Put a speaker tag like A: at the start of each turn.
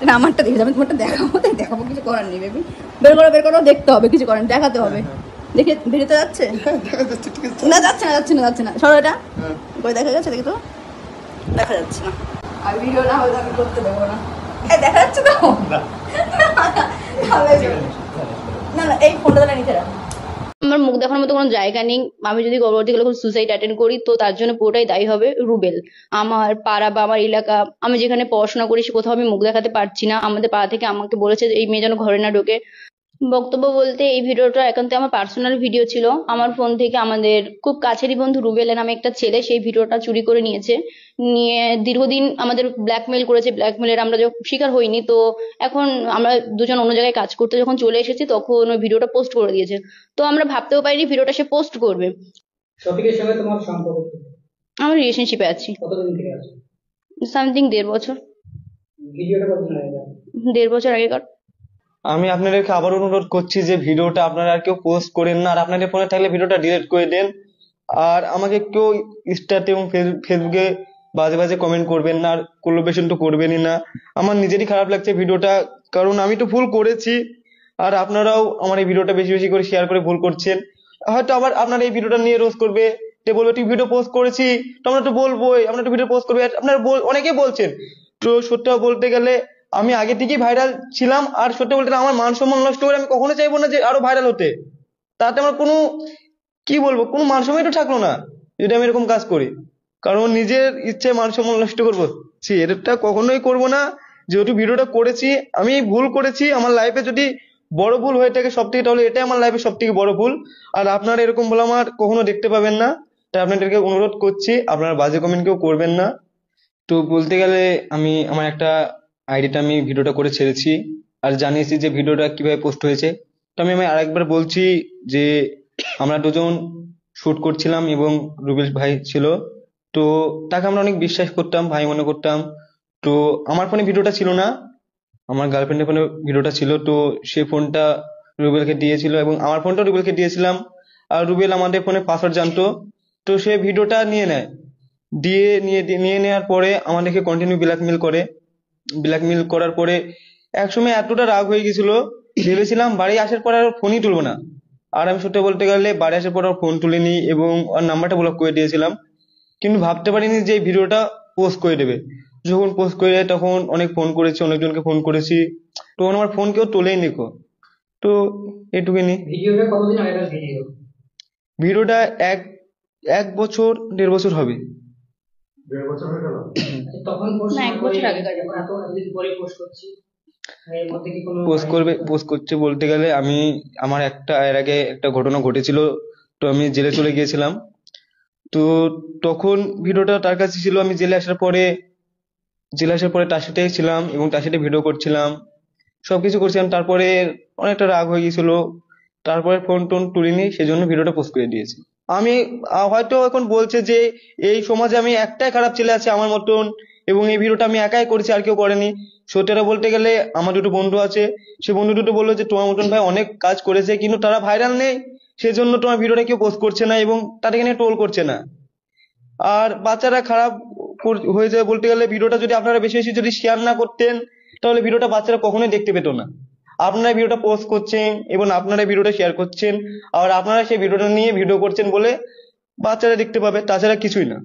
A: না আমারটা দেখে আমি তোমারটা দেখাবো, তাই দেখাবো, কিছু করার নেই বেবি। বের করো, দেখতে হবে, কিছু করার দেখাতে হবে। দেখে ভিডিওতে যাচ্ছে না, যাচ্ছে না, সরো এটা করে দেখা যাচ্ছে, দেখি তো দেখা যাচ্ছে না। আর ভিডিও না হলে আমি করতে দেবো না। দেখা যাচ্ছে তো না না, এই ফোনটা নিচে রাখো। আমার মুখ দেখানোর মতো কোনো জায়গা নেই। আমি যদি গর্ভবতী হলে কোনো সুসাইড অ্যাটেন্ড করি তো তার জন্য পুরোটাই দায়ী হবে রুবেল। আমার পাড়া বা আমার এলাকা, আমি যেখানে পড়াশোনা করি কোথাও আমি মুখ দেখাতে পারছি না। আমাদের পাড়া থেকে আমাকে বলেছে যে এই মেয়ে যেন ঘরে না ঢোকে। বক্তব্য বলতে এই ভিডিওটা একান্ত আমার পার্সোনাল ভিডিও ছিল। আমার ফোন থেকে আমাদের খুব কাছেরই বন্ধু রুবেল নামে একটা ছেলে সেই ভিডিওটা চুরি করে নিয়েছে। নিয়ে দীর্ঘদিন আমাদের ব্ল্যাকমেল করেছে। ব্ল্যাকমেলের আমরা যখন শিকার হইনি, তো এখন আমরা দুজন অন্য জায়গায় কাজ করতে যখন চলে এসেছি তখন ওই ভিডিওটা পোস্ট করে দিয়েছে। তো আমরা ভাবতেও পারিনি ভিডিওটা সে পোস্ট করবে।
B: শফিকের সঙ্গে তোমার সম্পর্ক কি?
A: আমরা রিলেশনশিপে আছি
B: কতদিন থেকে আছো?
A: সামথিং 1.5 বছর।
B: ভিডিওটা কতদিন আগে?
A: 1.5 বছর আগেকার।
C: আমি আপনাদেরকে আবার অনুরোধ করছি যে ভিডিওটা আপনারা আর কেউ পোস্ট করেন না, আর আপনাদের ফোনে থাকলে ভিডিওটা ডিলিট করে দেন। আর আমাকে কেউ ইনস্টাতে এবং ফেসবুকে বাজে বাজে কমেন্ট করবেন না, আর কোলাবোরেশন তো করবেনই না। আমার নিজেরই খারাপ লাগছে ভিডিওটা, কারণ আমি তো ভুল করেছি। আর আপনারাও আমার এই ভিডিওটা বেশি বেশি করে শেয়ার করে ভুল করছেন। হয়তো আবার আপনারা এই ভিডিওটা নিয়ে রোজ করবে, যে বলবে তুই ভিডিও পোস্ট করেছি, তো আমরা তো বলবোই, আমরা তো ভিডিও পোস্ট করবে। আপনারা অনেকেই বলছেন। তো সত্যি বলতে গেলে আমি আগে থেকেই ভাইরাল ছিলাম, আর সত্যি বলতে গেলে আমার মান সম্মান নষ্ট করে আমি কখনো চাইবো না যে আরো ভাইরাল হতে। তাতে আমার কোনো কি বলবো, কোনো মান সম্মানই তো থাকলো না যদি আমি এরকম কাজ করি। কারণ নিজের ইচ্ছে মান সম্মান নষ্ট করবো, এটা কখনোই করবো না। যেহেতু ভিডিওটা করেছি, আমি ভুল করেছি, আমার লাইফে যদি বড় ভুল হয়ে থাকে সব থেকে, তাহলে এটাই আমার লাইফে সব থেকে বড় ভুল। আর আপনারা এরকম ভুল আমার কখনো দেখতে পাবেন না। তাই আপনাদেরকে অনুরোধ করছি আপনারা বাজে কমেন্ট কেউ করবেন না। তো বলতে গেলে আমি আমার একটা আইডিটা আমি ভিডিওটা করে ছেড়েছি, আর জানিয়েছি যে ভিডিওটা কিভাবে পোস্ট হয়েছে। তো আমি আরেকবার বলছি যে আমরা দুজন শুট করছিলাম এবং রুবেল ভাই ছিল। তো তাকে আমরা অনেক বিশ্বাস করতাম, ভাই মনে করতাম। তো আমার ফোনে ভিডিওটা ছিল না, আমার গার্লফ্রেন্ডের ফোনে ভিডিওটা ছিল। তো সে ফোনটা রুবেলকে দিয়েছিল এবং আমার ফোনটা রুবেলকে দিয়েছিলাম। আর রুবেল আমাদের ফোনে পাসওয়ার্ড জানতো। তো সে ভিডিওটা নিয়ে নেয়, নিয়ে নেওয়ার পরে আমাদেরকে কন্টিনিউ ব্ল্যাকমেল করার পরে একসময় এতটা রাগ হয়ে গেছিল, ভেবেছিলাম বাড়ি আসার পর আর ফোনই তুলবো না। আর আমি সত্যি বলতে গেলে বাড়ি আসার পর আর ফোন তুলিনি এবং ওর নাম্বারটা ব্লক করে দিয়েছিলাম। কিন্তু ভাবতে পারিনি যে এই ভিডিওটা পোস্ট করে দেবে। যখন পোস্ট করে দেয় তখন অনেক ফোন করেছি, অনেকজনকে ফোন করেছি, তখন আমার ফোন কেউ তোলেই নিকো। তো এটুকুনি।
B: ভিডিওটা কতদিন আগেকার ভিডিও?
C: ভিডিওটা এক 1 বছর 1.5 বছর হবে।
B: 1.5 বছর হয়ে গেল। তখন পোস্ট
A: না, 1 বছর আগেকার।
B: এতদিন পরে পোস্ট করছি, এর মধ্যে কি কোনো
C: পোস্ট করছে বলতে গেলে আমার এর আগে একটা ঘটনা ঘটেছিল। তো আমি জেলে চলে গিয়েছিলাম। তো তখন ভিডিওটা তার কাছে ছিল। আমি জেলে আসার পরে তার সাথে ছিলাম এবং তার সাথে ভিডিও করছিলাম, সবকিছু করছিলাম। তারপরে অনেকটা রাগ হয়ে গেছিল, তারপরে ফোন টোন তুলিনি, সেজন্য ভিডিওটা পোস্ট করে দিয়েছি। আমি হয়তো এখন বলছে যে এই সমাজে আমি একটাই খারাপ ছেলে আছে আমার মতন, এবং এই ভিডিওটা আমি একাই করেছি, আর কেউ করেনি। সত্যিটা বলতে গেলে আমার দুটো বন্ধু আছে, সে বন্ধু দুটো বললো যে তোমার মতন ভাই অনেক কাজ করেছে, কিন্তু তারা ভাইরাল নেই, সেজন্য তোমার ভিডিওটা কেউ পোস্ট করছে না এবং তাদেরকে নিয়ে ট্রোল করছে না। আর বাচ্চারা খারাপ হয়ে যায় বলতে গেলে। ভিডিওটা যদি আপনারা বেশি বেশি যদি শেয়ার না করতেন, তাহলে ভিডিওটা বাচ্চারা কখনোই দেখতে পেতো না। আপনারা ভিডিওটা পোস্ট করছেন এবং আপনারা ভিডিওটা শেয়ার করছেন, আর আপনারা সেই ভিডিওটা নিয়ে ভিডিও করছেন বলে বাচ্চারা দেখতে পাবে, তাছাড়া কিছুই না।